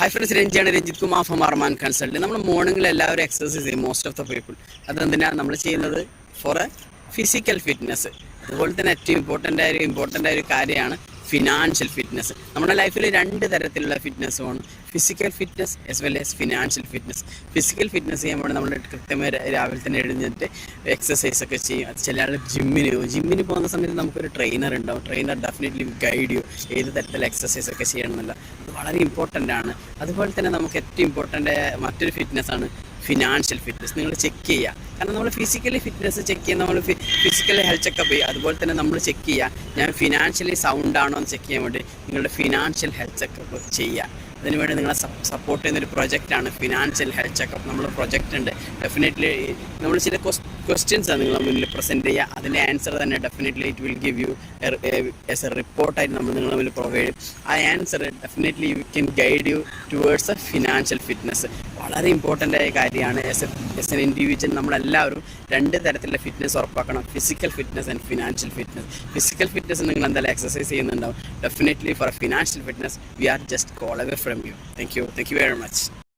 Hi friends, Renjana Renjit Kumar from Arman Consult. നമ്മൾ മോർണിംഗിൽ എല്ലാവരും എക്സസൈസ് ചെയ്യും, മോസ്റ്റ് ഓഫ് ദ പീപ്പിൾ. അതെന്തിനാണ് നമ്മൾ ചെയ്യുന്നത്? For a physical fitness. അതുപോലെ തന്നെ ഏറ്റവും ഇമ്പോർട്ടൻ്റ് ആയ ഒരു കാര്യമാണ് ഫിനാൻഷ്യൽ ഫിറ്റ്നസ്. നമ്മുടെ ലൈഫിൽ രണ്ട് തരത്തിലുള്ള ഫിറ്റ്നസ്സുമാണ്, physical fitness as well as financial fitness. Physical fitness ചെയ്യുമ്പോൾ നമ്മൾ കൃത്യമായി രാവിലെ തന്നെ എഴുന്നേറ്റ് എക്സസൈസ് ഒക്കെ ചെയ്യും. ചില ആൾ ജിമ്മിന് പോകുന്ന സമയത്ത് നമുക്കൊരു ട്രെയിനർ ഉണ്ടാവും. ട്രെയിനർ ഡെഫിനറ്റ്ലി ഗൈഡ് ചെയ്യും ഏത് തരത്തിലുള്ള എക്സസൈസ് ഒക്കെ ചെയ്യണമെന്നല്ല. അത് വളരെ ഇമ്പോർട്ടൻ്റ് ആണ്. അതുപോലെ തന്നെ നമുക്ക് ഏറ്റവും ഇമ്പോർട്ടൻ്റ് മറ്റൊരു ഫിറ്റ്നസ്സാണ് ഫിനാൻഷ്യൽ ഫിറ്റ്നസ്. നിങ്ങൾ ചെക്ക് ചെയ്യുക, കാരണം നമ്മൾ ഫിസിക്കലി ഫിറ്റ്നസ് ചെക്ക് ചെയ്യുക, നമ്മൾ ഫിസിക്കലി ഹെൽത്ത് ചെക്കപ്പ് ചെയ്യുക. അതുപോലെ തന്നെ നമ്മൾ ചെക്ക് ചെയ്യുക, ഞാൻ ഫിനാൻഷ്യലി സൗണ്ട് ആണോ എന്ന് ചെക്ക് ചെയ്യാൻ വേണ്ടി നിങ്ങളുടെ ഫിനാൻഷ്യൽ ഹെൽത്ത് ചെക്കപ്പ് ചെയ്യുക. അതിനുവേണ്ടി നിങ്ങളെ സപ്പോർട്ട് ചെയ്യുന്നൊരു പ്രൊജക്റ്റാണ് ഫിനാൻഷ്യൽ ഹെൽത്ത് ചെക്കപ്പ്. നമ്മൾ പ്രൊജക്റ്റ് ഉണ്ട്. ഡെഫിനറ്റ്ലി നമ്മൾ ചില ക്വസ്റ്റ്യൻസാണ് നിങ്ങളുടെ മുന്നിൽ പ്രസൻറ്റ് ചെയ്യുക. അതിൻ്റെ ആൻസർ തന്നെ definitely it will give you as a റിപ്പോർട്ടായിട്ട് നമ്മൾ നിങ്ങളുടെ മുന്നിൽ പ്രൊവൈഡ് ചെയ്യും. ആ answer definitely you can guide you towards a financial fitness. വളരെ ഇമ്പോർട്ടൻ്റ് ആയ കാര്യമാണ്. ആസ് എൻ ഇൻഡിവിജ്വൽ നമ്മളെല്ലാവരും രണ്ട് തരത്തിലുള്ള ഫിറ്റ്നസ് ഉറപ്പാക്കണം, physical fitness and financial fitness. Physical fitness നിങ്ങൾ എന്തായാലും എക്സസൈസ് ചെയ്യുന്നുണ്ടാവും. Definitely for financial fitness we are just call away from you. Thank you very much.